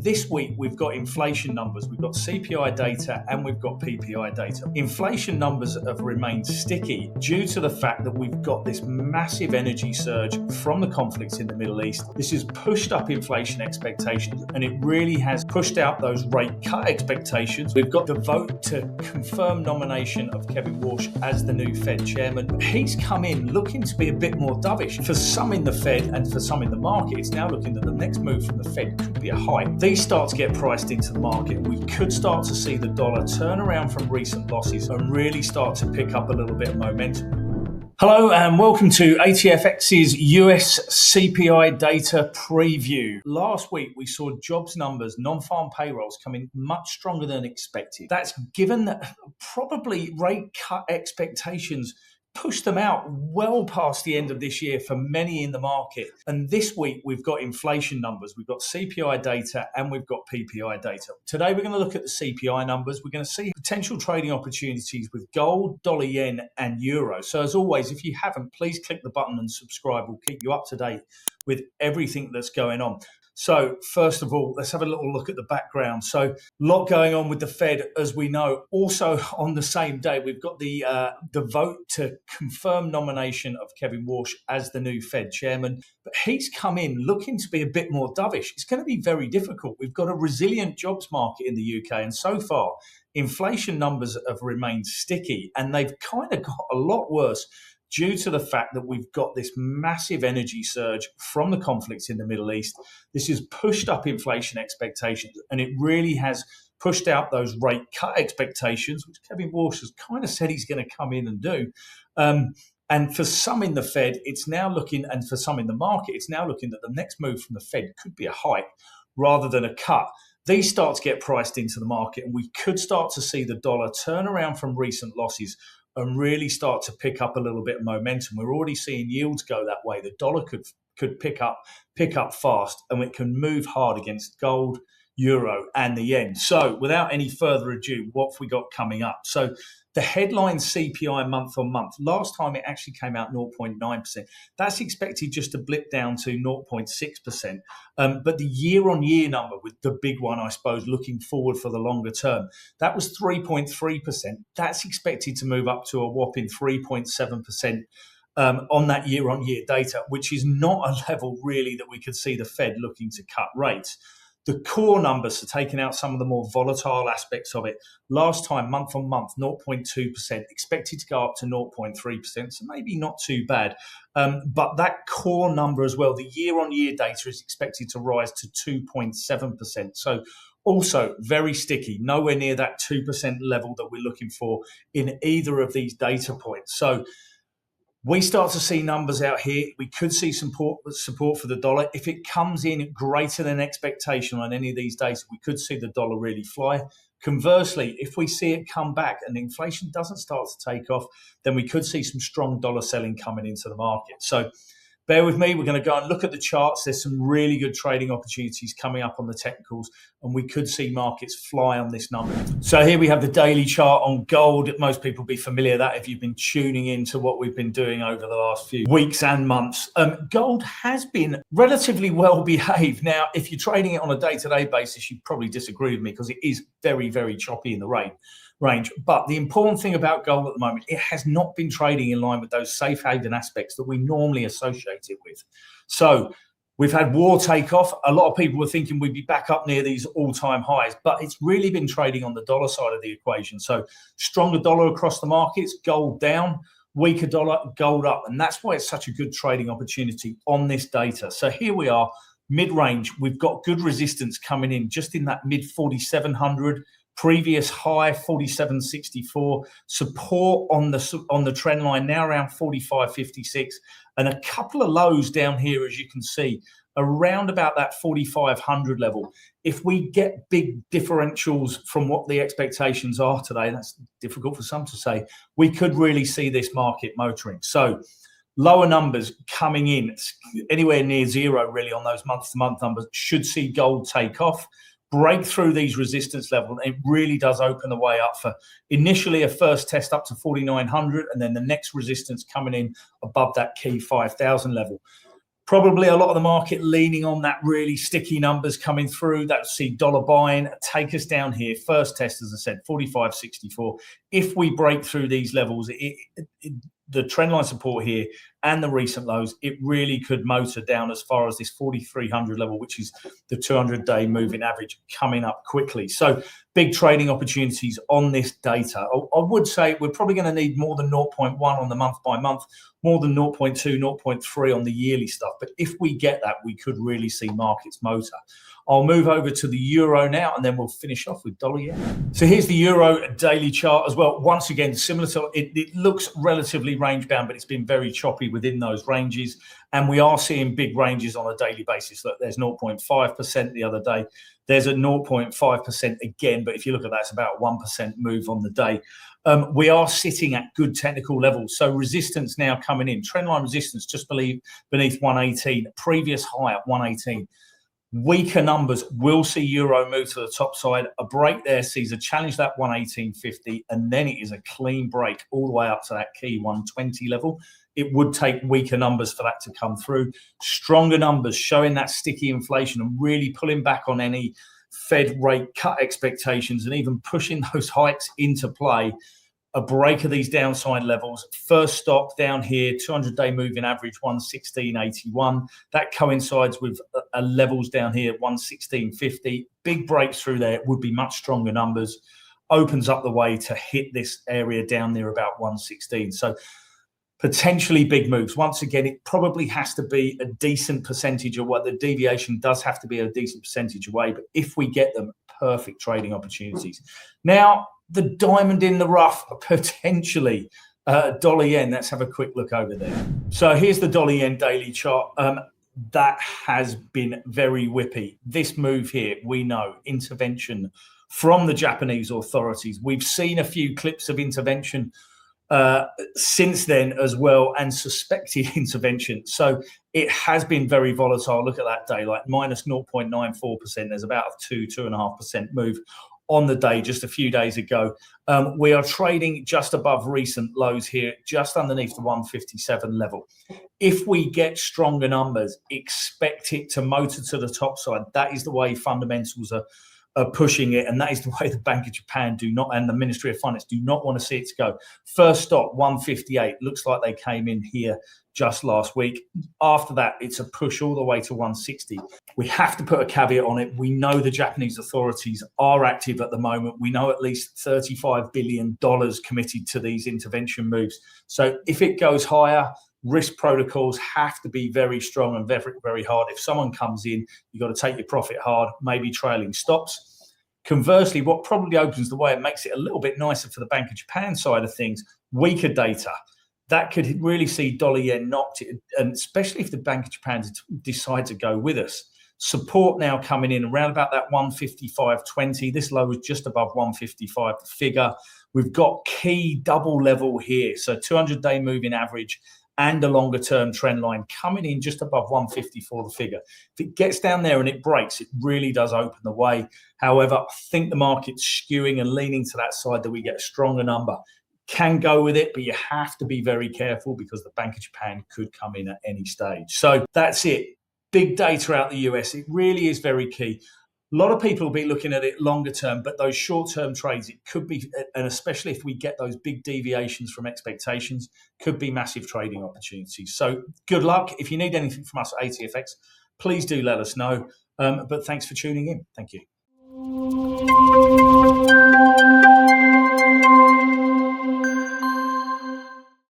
This week, we've got inflation numbers, we've got CPI data, and we've got PPI data. Inflation numbers have remained sticky due to the fact that we've got this massive energy surge from the conflicts in the Middle East. This has pushed up inflation expectations, and it really has pushed out those rate cut expectations. We've got the vote to confirm nomination of Kevin Warsh as the new Fed chairman. He's come in looking to be a bit more dovish. For some in the Fed and for some in the market, it's now looking that the next move from the Fed could be a hike. These start to get priced into the market. We could start to see the dollar turn around from recent losses and really start to pick up a little bit of momentum. Hello and welcome to ATFX's US CPI data preview. Last week we saw jobs numbers, non-farm payrolls coming much stronger than expected. That's given that probably rate cut expectations push them out well past the end of this year for many in the market. And this week, we've got inflation numbers, we've got CPI data, and we've got PPI data. Today, we're going to look at the CPI numbers. We're going to see potential trading opportunities with gold, dollar, yen, and euro. So as always, if you haven't, please click the button and subscribe. We'll keep you up to date with everything that's going on. So first of all, let's have a little look at the background. So a lot going on with the Fed, as we know. Also on the same day, we've got the vote to confirm nomination of Kevin Warsh as the new Fed chairman. But he's come in looking to be a bit more dovish. It's going to be very difficult. We've got a resilient jobs market in the UK, and so far, inflation numbers have remained sticky, and they've kind of got a lot worse due to the fact that we've got this massive energy surge from the conflicts in the Middle East. This has pushed up inflation expectations, and it really has pushed out those rate cut expectations, which Kevin Warsh has kind of said he's going to come in and do. And for some in the Fed, it's now looking, and for some in the market, it's now looking that the next move from the Fed could be a hike rather than a cut. These start to get priced into the market, and we could start to see the dollar turn around from recent losses and really start to pick up a little bit of momentum. We're already seeing yields go that way. The dollar could pick up fast, and it can move hard against gold, euro, and the yen. So without any further ado, what have we got coming up? So the headline CPI month on month, last time it actually came out 0.9%. That's expected just to blip down to 0.6%. But the year-on-year number, with the big one, I suppose, looking forward for the longer term, that was 3.3%. That's expected to move up to a whopping 3.7%. On that year-on-year data, which is not a level really that we could see the Fed looking to cut rates. The core numbers, so taking out some of the more volatile aspects of it, last time, month on month, 0.2%, expected to go up to 0.3%, so maybe not too bad. But that core number as well, the year-on-year data is expected to rise to 2.7%. So also very sticky, nowhere near that 2% level that we're looking for in either of these data points. So we start to see numbers out here. We could see some support for the dollar. If it comes in greater than expectation on any of these days, we could see the dollar really fly. Conversely, if we see it come back and inflation doesn't start to take off, then we could see some strong dollar selling coming into the market. So bear with me. We're going to go and look at the charts. There's some really good trading opportunities coming up on the technicals, and we could see markets fly on this number. So here we have the daily chart on gold. Most people will be familiar with that if you've been tuning into what we've been doing over the last few weeks and months. Gold has been relatively well behaved. Now, if you're trading it on a day-to-day basis, you probably disagree with me because it is very, very choppy in the range. But the important thing about gold at the moment, it has not been trading in line with those safe haven aspects that we normally associate it with. So we've had war take off. A lot of people were thinking we'd be back up near these all-time highs, but it's really been trading on the dollar side of the equation. So stronger dollar across the markets, gold down, weaker dollar, gold up. And that's why it's such a good trading opportunity on this data. So here we are, mid-range. We've got good resistance coming in just in that mid 4,700. Previous high 47.64, support on the trend line now around 45.56, and a couple of lows down here, as you can see, around about that 4,500 level. If we get big differentials from what the expectations are today, that's difficult for some to say, we could really see this market motoring. So lower numbers coming in, anywhere near zero really on those month-to-month numbers, should see gold take off. Break through these resistance levels, it really does open the way up for initially a first test up to 4,900, and then the next resistance coming in above that key 5,000 level. Probably a lot of the market leaning on that really sticky numbers coming through. That's see dollar buying take us down here. First test, as I said, 45.64. If we break through these levels, the trend line support here and the recent lows, it really could motor down as far as this 4,300 level, which is the 200-day moving average, coming up quickly. So big trading opportunities on this data. I would say we're probably going to need more than 0.1 on the month by month, more than 0.2, 0.3 on the yearly stuff. But if we get that, we could really see markets motor. I'll move over to the euro now, and then we'll finish off with dollar yen. So here's the euro daily chart as well. Once again, similar to it looks relatively range bound, but it's been very choppy within those ranges. And we are seeing big ranges on a daily basis. Look, there's 0.5% the other day. There's a 0.5% again, but if you look at that, it's about 1% move on the day. We are sitting at good technical levels. So resistance now coming in. Trendline resistance just beneath 118, previous high at 118. Weaker numbers will see euro move to the top side. A break there sees a challenge that 118.50, and then it is a clean break all the way up to that key 120 level. It would take weaker numbers for that to come through. Stronger numbers showing that sticky inflation and really pulling back on any Fed rate cut expectations and even pushing those hikes into play. A break of these downside levels. First stop down here, 200-day moving average 116.81. That coincides with levels down here 116.50. Big breakthrough there would be much stronger numbers. Opens up the way to hit this area down there about 116. So potentially big moves. Once again, it probably has to be a decent percentage of what the deviation does have to be a decent percentage away. But if we get them, perfect trading opportunities. Now, the diamond in the rough, potentially dollar yen. Let's have a quick look over there. So here's the dollar yen daily chart. That has been very whippy. This move here, we know, intervention from the Japanese authorities. We've seen a few clips of intervention since then as well, and suspected intervention. So it has been very volatile. Look at that day, like minus 0.94%. There's about a 2.5% move on the day just a few days ago. We are trading just above recent lows here, just underneath the 157 level. If we get stronger numbers, expect it to motor to the top side. That is the way fundamentals are pushing it, and that is the way the Bank of Japan and the Ministry of Finance do not want to see it to go. First stop 158. Looks like they came in here just last week. After that, it's a push all the way to 160. We have to put a caveat on it. We know the Japanese authorities are active at the moment. We know at least $35 billion committed to these intervention moves. So if it goes higher, risk protocols have to be very strong and very, very hard. If someone comes in, you've got to take your profit hard, maybe trailing stops. Conversely, what probably opens the way and makes it a little bit nicer for the Bank of Japan side of things, weaker data. That could really see dollar yen knocked, and especially if the Bank of Japan decide to go with us. Support now coming in around about that 155.20. This low was just above 155 figure. We've got key double level here. So 200-day moving average and a longer term trend line coming in just above 154 the figure. If it gets down there and it breaks, it really does open the way. However, I think the market's skewing and leaning to that side that we get a stronger number. Can go with it, but you have to be very careful because the Bank of Japan could come in at any stage. So that's it. Big data out the US. It really is very key. A lot of people will be looking at it longer term, but those short-term trades, it could be, and especially if we get those big deviations from expectations, could be massive trading opportunities. So good luck. If you need anything from us at ATFX, please do let us know. But thanks for tuning in. Thank you.